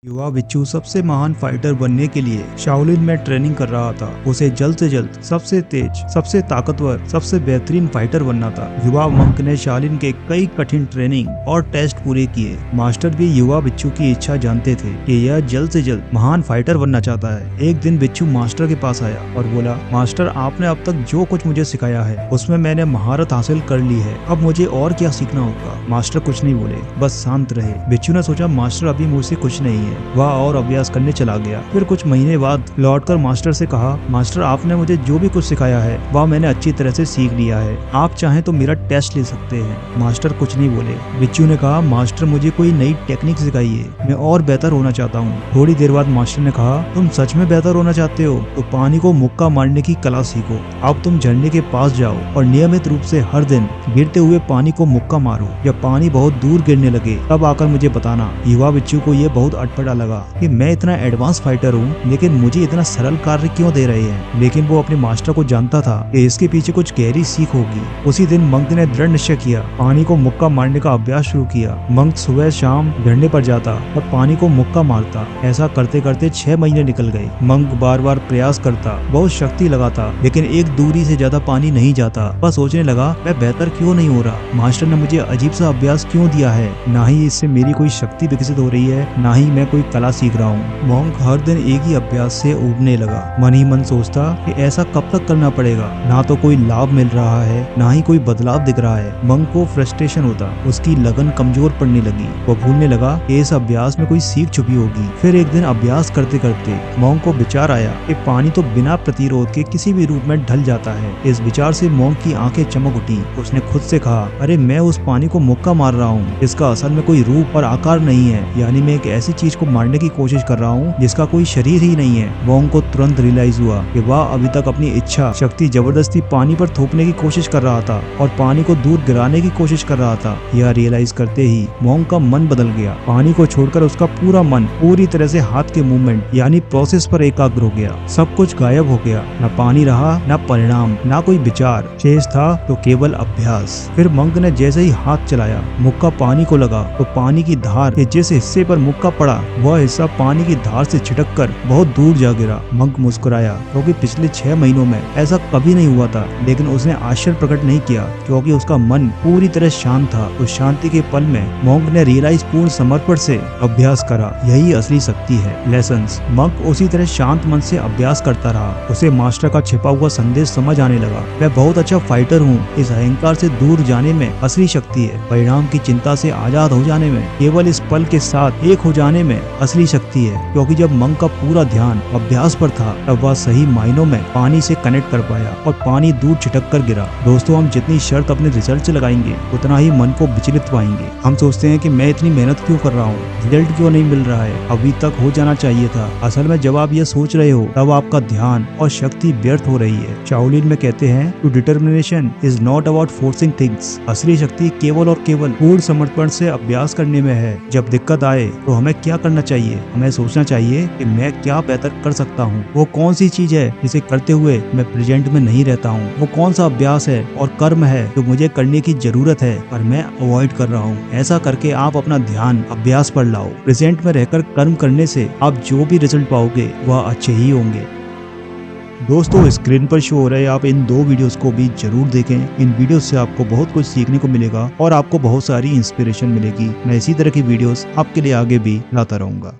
युवा बिच्छू सबसे महान फाइटर बनने के लिए शाओलिन में ट्रेनिंग कर रहा था। उसे जल्द से जल्द सबसे तेज, सबसे ताकतवर, सबसे बेहतरीन फाइटर बनना था। युवा मंक ने शाओलिन के कई कठिन ट्रेनिंग और टेस्ट पूरे किए। मास्टर भी युवा बिच्छू की इच्छा जानते थे कि यह जल्द से जल्द महान फाइटर बनना चाहता है। एक दिन बिच्छू मास्टर के पास आया और बोला, मास्टर, आपने अब तक जो कुछ मुझे सिखाया है उसमें मैंने महारत हासिल कर ली है। अब मुझे और क्या सीखना होगा? मास्टर कुछ नहीं बोले, बस शांत रहे। बिच्छू ने सोचा, मास्टर अभी मुझसे कुछ नहीं है। वह और अभ्यास करने चला गया। फिर कुछ महीने बाद लौटकर मास्टर से कहा, मास्टर, आपने मुझे जो भी कुछ सिखाया है वह मैंने अच्छी तरह से सीख लिया है। आप चाहें तो मेरा टेस्ट ले सकते हैं। मास्टर कुछ नहीं बोले। बिच्छू ने कहा, मास्टर, मुझे कोई नई टेक्निक सिखाइए, मैं और बेहतर होना चाहता हूँ। थोड़ी देर बाद मास्टर ने कहा, तुम सच में बेहतर होना चाहते हो तो पानी को मुक्का मारने की कला सीखो। अब तुम झरने के पास जाओ और नियमित रूप से हर दिन गिरते हुए पानी को मुक्का मारो। जब पानी बहुत दूर गिरने लगे तब आकर मुझे बताना। युवा बिच्छू को यह बहुत अटपटा लगा कि मैं इतना एडवांस फाइटर हूँ लेकिन मुझे इतना सरल कार्य क्यों दे रहे हैं। लेकिन वो अपने मास्टर को जानता था कि इसके पीछे कुछ गहरी सीख होगी। उसी दिन मंक ने दृढ़ निश्चय किया, पानी को मुक्का मारने का अभ्यास शुरू किया। मंक सुबह शाम झरने पर जाता और पानी को मुक्का मारता। ऐसा करते करते 6 महीने निकल गए। मंक बार बार प्रयास करता, बहुत शक्ति लगाता, लेकिन एक दूरी से ज्यादा पानी नहीं जाता। वह सोचने लगा, मैं बेहतर क्यों नहीं हो रहा? मास्टर ने मुझे अजीब सा अभ्यास क्यों दिया है? ना ही इससे मेरी कोई शक्ति विकसित हो रही है, ना ही मैं कोई कला सीख रहा हूँ। मॉन्क हर दिन एक ही अभ्यास से उबने लगा। मन ही मन सोचता कि ऐसा कब तक करना पड़ेगा? ना तो कोई लाभ मिल रहा है, ना ही कोई बदलाव दिख रहा है। मंक को फ्रस्ट्रेशन होता, उसकी लगन कमजोर पड़ने लगी। वो भूलने लगा कि इस अभ्यास में कोई सीख छुपी होगी। फिर एक दिन अभ्यास करते करते मॉन्क को विचार आया कि पानी तो बिना प्रतिरोध के किसी भी रूप में ढल जाता है। इस विचार से मॉन्क की आंखें चमक उठी। उसने खुद से कहा, अरे, मैं उस पानी को मुक्का मार रहा हूँ इसका असल में कोई रूप और आकार नहीं है। यानी मैं एक ऐसी चीज को मारने की कोशिश कर रहा हूँ जिसका कोई शरीर ही नहीं है। मॉन्क को तुरंत रियलाइज हुआ कि वह अभी तक अपनी इच्छा शक्ति जबरदस्ती पानी पर थोपने की कोशिश कर रहा था और पानी को दूर गिराने की कोशिश कर रहा था। यह रियलाइज करते ही मॉन्क का मन बदल गया। पानी को छोड़कर उसका पूरा मन पूरी तरह से हाथ के मूवमेंट यानी प्रोसेस पर एकाग्र हो गया। सब कुछ गायब हो गया, न पानी रहा, न परिणाम, न कोई विचार। शेष था तो केवल अभ्यास। फिर मंक ने जैसे ही हाथ चलाया, मुक्का पानी को लगा तो पानी की धार के जिस हिस्से पर मुक्का पड़ा वह हिस्सा पानी की धार से छिटककर बहुत दूर जा गिरा। मंक मुस्कुराया क्योंकि पिछले 6 महीनों में ऐसा कभी नहीं हुआ था, लेकिन उसने आश्चर्य प्रकट नहीं किया क्योंकि उसका मन पूरी तरह शांत था। उस शांति के पल में मंक ने रियलाइज पूर्ण समर्पण से अभ्यास करा, यही असली शक्ति है। लेसन्स। मंक उसी तरह शांत मन से अभ्यास करता रहा। उसे मास्टर का छिपा हुआ संदेश समझ आने लगा। मैं बहुत अच्छा फाइटर हूँ, इस अहंकार से दूर जाने में असली शक्ति है। परिणाम की चिंता से आजाद हो जाने में, केवल इस पल के साथ एक हो जाने में असली शक्ति है। क्योंकि जब मंक का पूरा ध्यान अभ्यास पर था तब वह सही मायनों में पानी से कनेक्ट कर पाया और पानी दूर छिटक कर गिरा। दोस्तों, हम जितनी शर्त अपने रिजल्ट से लगाएंगे उतना ही मन को विचलित पाएंगे। हम सोचते हैं कि मैं इतनी मेहनत क्यों कर रहा हूँ, रिजल्ट क्यों नहीं मिल रहा है, अभी तक हो जाना चाहिए था। असल में जब आप यह सोच रहे हो तब आपका ध्यान और शक्ति व्यर्थ हो रही है। शाओलिन में कहते हैं, to determination is not about forcing things. असली शक्ति केवल और केवल पूर्ण समर्पण से अभ्यास करने में है। जब दिक्कत आए तो हमें क्या करना चाहिए? हमें सोचना चाहिए कि मैं क्या बेहतर कर सकता हूँ। वो कौन सी चीज है जिसे करते हुए मैं प्रेजेंट में नहीं रहता हूँ? वो कौन सा अभ्यास है और कर्म है जो मुझे करने की जरूरत है पर मैं अवॉइड कर रहा हूँ? ऐसा करके आप अपना ध्यान अभ्यास पर लाओ। प्रेजेंट में रहकर कर्म करने से आप जो भी रिजल्ट पाओगे वह अच्छे ही होंगे। दोस्तों, स्क्रीन पर शो हो रहे आप इन 2 वीडियोस को भी जरूर देखें। इन वीडियोस से आपको बहुत कुछ सीखने को मिलेगा और आपको बहुत सारी इंस्पिरेशन मिलेगी। मैं इसी तरह की वीडियोस आपके लिए आगे भी लाता रहूंगा।